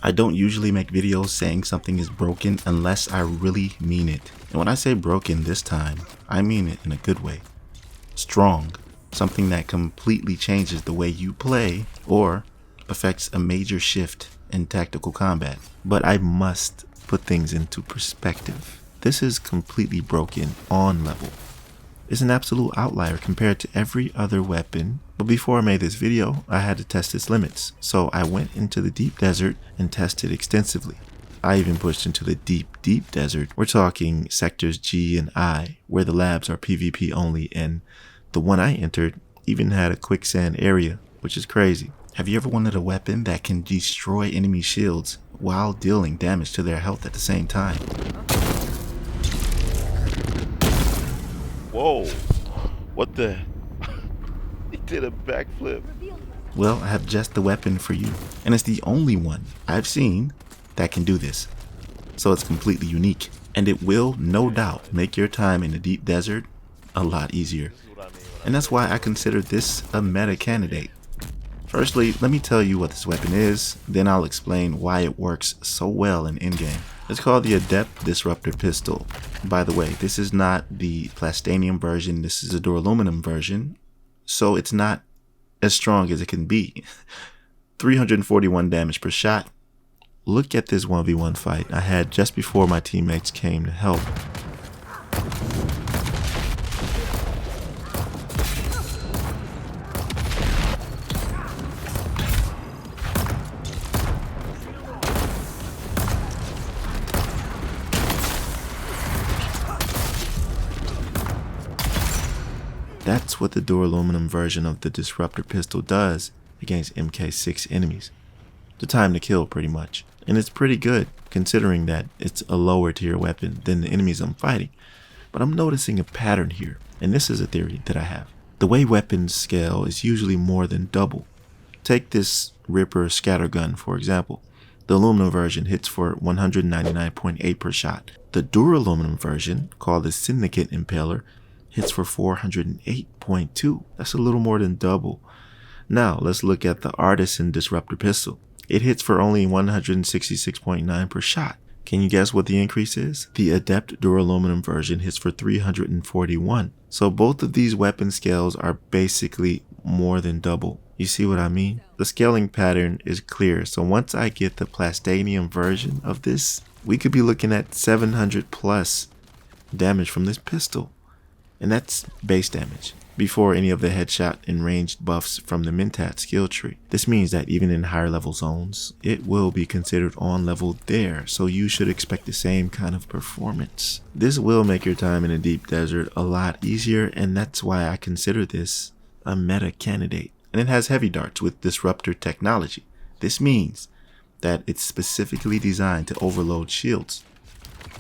I don't usually make videos saying something is broken unless I really mean it. And when I say broken this time, I mean it in a good way. Strong, something that completely changes the way you play or affects a major shift in tactical combat. But I must put things into perspective. This is completely broken on level. It's an absolute outlier compared to every other weapon, but before I made this video, I had to test its limits, so I went into the deep desert and tested extensively. I even pushed into the deep desert. We're talking sectors G and I, where the labs are PvP only, and the one I entered even had a quicksand area, which is crazy. Have you ever wanted a weapon that can destroy enemy shields while dealing damage to their health at the same time? Whoa, what the? He did a backflip. Well, I have just the weapon for you, and it's the only one I've seen that can do this. So it's completely unique, and it will no doubt make your time in the deep desert a lot easier. And that's why I consider this a meta candidate. Firstly, let me tell you what this weapon is, then I'll explain why it works so well in endgame. It's called the Adept Disruptor Pistol. By the way, this is not the plastanium version, this is a duraluminum version, so it's not as strong as it can be. 341 damage per shot. Look at this 1v1 fight I had just before my teammates came to help. That's what the duraluminum version of the Disruptor Pistol does against MK6 enemies. The time to kill, pretty much. And it's pretty good, considering that it's a lower tier weapon than the enemies I'm fighting. But I'm noticing a pattern here, and this is a theory that I have. The way weapons scale is usually more than double. Take this Ripper scattergun, for example. The aluminum version hits for 199.8 per shot. The duraluminum version, called the Syndicate Impaler, hits for 408.2. That's a little more than double. Now let's look at the Artisan Disruptor Pistol. It hits for only 166.9 per shot. Can you guess what the increase is? The Adept Duraluminum version hits for 341. So both of these weapon scales are basically more than double. You see what I mean? The scaling pattern is clear. So once I get the plastanium version of this, we could be looking at 700 plus damage from this pistol. And that's base damage, before any of the headshot and ranged buffs from the Mentat skill tree. This means that even in higher level zones, it will be considered on level there, so you should expect the same kind of performance. This will make your time in a deep desert a lot easier, and that's why I consider this a meta candidate. And it has heavy darts with disruptor technology. This means that it's specifically designed to overload shields.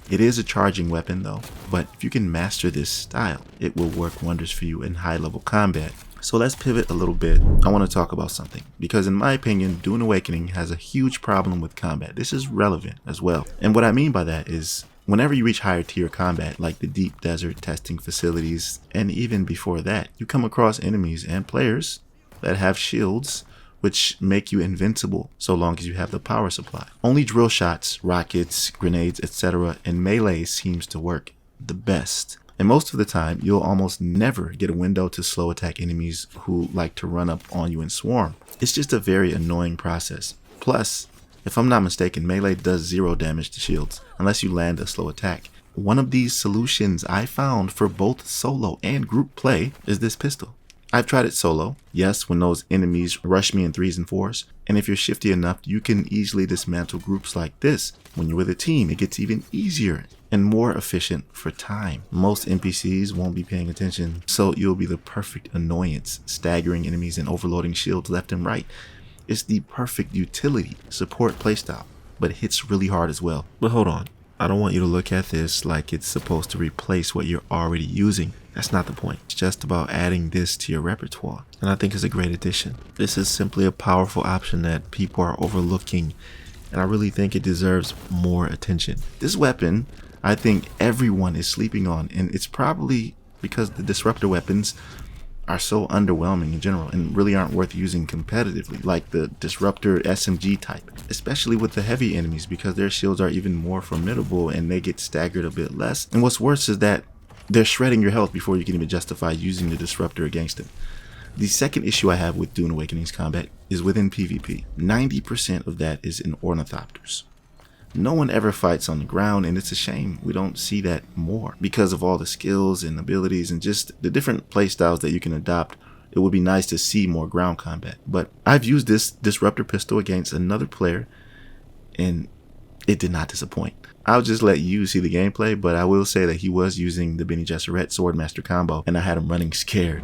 It is a charging weapon though, but if you can master this style, it will work wonders for you in high level combat. So let's pivot a little bit. I want to talk about something, because in my opinion, Dune Awakening has a huge problem with combat. This is relevant as well. And what I mean by that is, whenever you reach higher tier combat, like the deep desert testing facilities, and even before that, you come across enemies and players that have shields which make you invincible so long as you have the power supply. Only drill shots, rockets, grenades, etc. and melee seems to work the best. And most of the time, you'll almost never get a window to slow attack enemies who like to run up on you and swarm. It's just a very annoying process. Plus, if I'm not mistaken, melee does 0 damage to shields unless you land a slow attack. One of these solutions I found for both solo and group play is this pistol. I've tried it solo, yes, when those enemies rush me in 3s and 4s, and if you're shifty enough, you can easily dismantle groups like this. When you're with a team, it gets even easier and more efficient for time. Most NPCs won't be paying attention, so you'll be the perfect annoyance, staggering enemies and overloading shields left and right. It's the perfect utility support playstyle, but it hits really hard as well. But hold on, I don't want you to look at this like it's supposed to replace what you're already using. That's not the point. It's just about adding this to your repertoire, and I think it's a great addition. This is simply a powerful option that people are overlooking, and I really think it deserves more attention. This weapon, I think everyone is sleeping on, and it's probably because the disruptor weapons are so underwhelming in general and really aren't worth using competitively, like the Disruptor SMG type, especially with the heavy enemies, because their shields are even more formidable and they get staggered a bit less. And what's worse is that they're shredding your health before you can even justify using the Disruptor against them. The second issue I have with Dune Awakening's combat is within PvP. 90% of that is in ornithopters. No one ever fights on the ground, and it's a shame we don't see that more because of all the skills and abilities and just the different playstyles that you can adopt. It would be nice to see more ground combat, but I've used this Disruptor pistol against another player and it did not disappoint. I'll just let you see the gameplay, but I will say that he was using the 𝐒𝐻𝐺𝐸𝐺 Swordmaster combo and I had him running scared.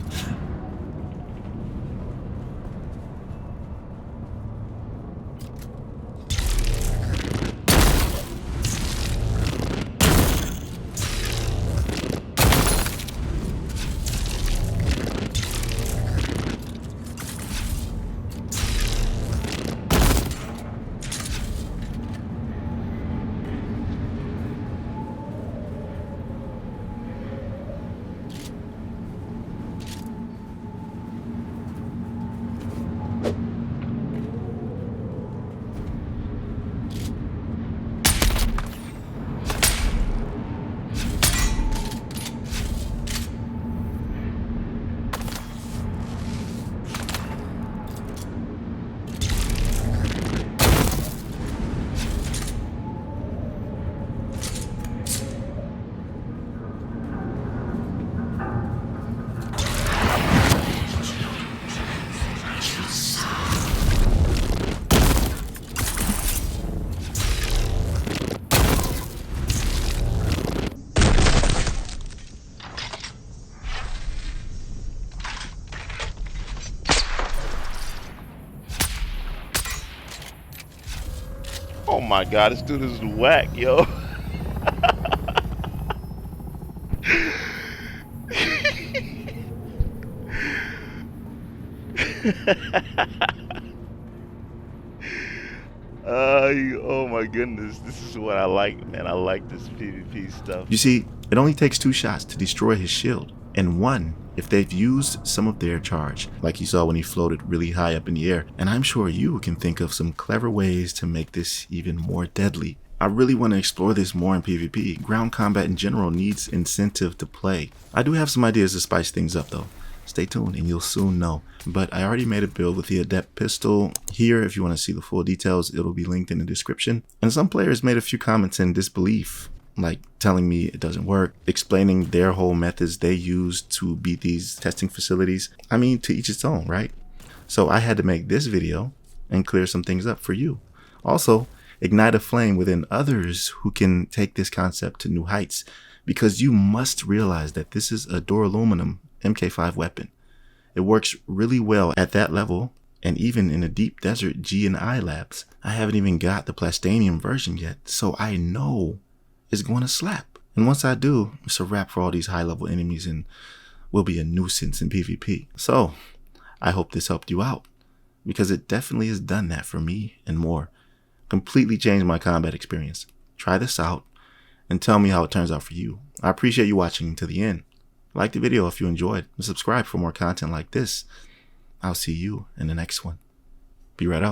Oh my god, this dude is whack, yo. Oh my goodness, this is what I like, man. I like this PvP stuff. You see, it only takes 2 shots to destroy his shield, and 1 if they've used some of their charge, like you saw when he floated really high up in the air. And I'm sure you can think of some clever ways to make this even more deadly. I really want to explore this more in PvP. Ground combat in general needs incentive to play. I do have some ideas to spice things up though. Stay tuned and you'll soon know. But I already made a build with the Adept pistol. Here, if you want to see the full details, it'll be linked in the description. And some players made a few comments in disbelief, like telling me it doesn't work, explaining their whole methods they use to beat these testing facilities. I mean, to each its own, right? So I had to make this video and clear some things up for you. Also, ignite a flame within others who can take this concept to new heights, because you must realize that this is a duraluminum MK5 weapon. It works really well at that level, and even in the deep desert G and I labs. I haven't even got the plastanium version yet, so I know it's going to slap. And once I do, it's a wrap for all these high level enemies and will be a nuisance in PvP. So I hope this helped you out, because it definitely has done that for me and more. Completely changed my combat experience. Try this out and tell me how it turns out for you. I appreciate you watching to the end. Like the video if you enjoyed, and subscribe for more content like this. I'll see you in the next one. Be right out.